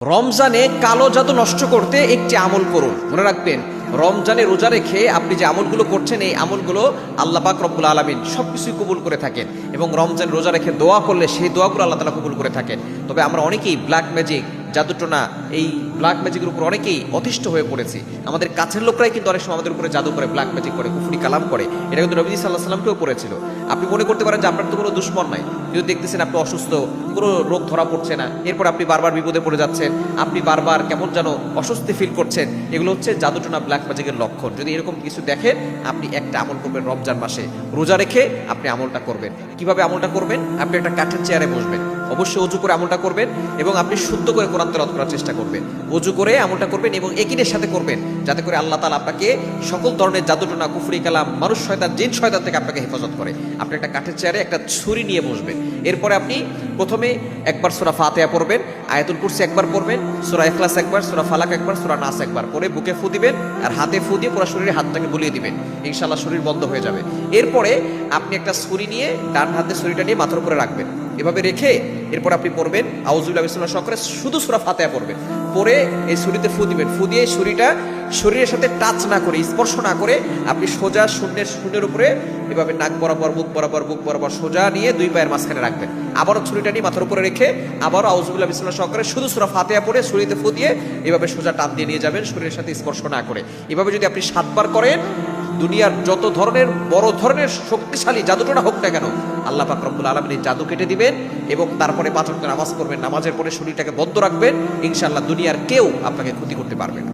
রমজানে কালো জাদু নষ্ট করতে একটি আমল করুন। মনে রাখবেন, রমজানে রোজা রেখে আপনি যে আমলগুলো করছেন, এই আমলগুলো আল্লাহ পাক রব্বুল আলামিন সবকিছুই কবুল করে থাকেন এবং রমজান রোজা রেখে দোয়া করলে সেই দোয়াগুলো আল্লাহ তাআলা কবুল করে থাকেন। তবে আমরা অনেকেই ব্ল্যাক ম্যাজিক, জাদুটোনা, এই ব্ল্যাক ম্যাজিকের উপর অনেকেই অতিষ্ঠ হয়ে পড়েছি। আমাদের কাছের লোকরাই কিন্তু অনেক সময় আমাদের উপরে জাদু করে, ব্ল্যাক ম্যাজিক করে, কুফরি কালাম করে। এটা কিন্তু নবী সাল্লাল্লাহু আলাইহি ওয়াসাল্লামকেও করেছিল। আপনি মনে করতে পারেন যে আপনার তো কোনো দুশমন নাই, কিন্তু দেখতেছেন আপনি অসুস্থ, কোনো রোগ ধরা পড়ছে না, এরপর আপনি বারবার বিপদে পড়ে যাচ্ছেন, আপনি বারবার কেমন যেন অস্বস্তি ফিল করছেন। এগুলো হচ্ছে জাদুটোনা, ব্ল্যাক ম্যাজিকের লক্ষণ। যদি এরকম কিছু দেখেন, আপনি একটা আমল করবেন রমজান মাসে, রোজা রেখে আপনি আমলটা করবেন। কিভাবে আমলটা করবেন? আপনি একটা কাঠের চেয়ারে বসবেন, অবশ্যই অজু করে আমলটা করবেন এবং আপনি শুদ্ধ করে কোরআন তেলাওয়াত করার চেষ্টা করবেন। অজু করে আমলটা করবেন এবং একিনের সাথে করবেন, যাতে করে আল্লাহ তাআলা আপনাকে সকল ধরনের জাদুটোনা, কুফরি কালাম, মানুষ শয়তান, জিন শয়তান থেকে আপনাকে হেফাজত করে। আপনি একটা কাঠের চেয়ারে একটা ছুরি নিয়ে বসবেন। এরপরে আপনি প্রথমে একবার সূরা ফাতিহা পড়বেন, আয়াতুল কুরসি একবার পড়বেন, সূরা ইখলাস একবার, সূরা ফালাক একবার, সূরা নাস একবার পড়ে বুকে ফু দিবেন আর হাতে ফু দিয়ে পুরো শরীরে হাতটাকে বুলিয়ে দিবেন। ইনশাআল্লাহ শরীর বন্ধ হয়ে যাবে। এরপরে আপনি একটা ছুরি নিয়ে ডান হাতে ছুরিটা নিয়ে মাথার উপরে রাখবেন, এভাবে রেখে এরপর আপনি পড়বেন আউযুবিল্লাহি মিনাশ শাইতানির রাজিম করে শুধু সূরা ফাতিহা পড়বেন। পরে এই ছুরিতে ফু দিবেন, ফু দিয়ে ছুরিটা শরীরের সাথে টাচ না করে, স্পর্শ না করে আপনি সোজা শূন্যের উপরে এভাবে নাক বরাবর, বুক বরাবর সোজা নিয়ে দুই পায়ের মাঝখানে রাখবেন। আবারও ছুরিটা নিয়ে মাথার উপরে রেখে আবারও আউযুবিল্লাহি মিনাশ শাইতানির রাজিম করে শুধু সূরা ফাতিহা পড়ে ছুরিতে ফু দিয়ে এভাবে সোজা টান দিয়ে নিয়ে যাবেন, শরীরের সাথে স্পর্শ না করে। এভাবে যদি আপনি 7 বার করেন, দুনিয়ার যত ধরনের বড় ধরনের শক্তিশালী জাদুটোনা হোক না কেন, আল্লাহ পাক রব্বুল আলামিন এই জাদু কেটে দিবেন এবং তারপরে 5 ওয়াক্ত নামাজ পড়বেন। নামাজের পরে শরীরটাকে বন্ধ রাখবেন। ইনশাআল্লাহ দুনিয়ার কেউ আপনাকে ক্ষতি করতে পারবে না।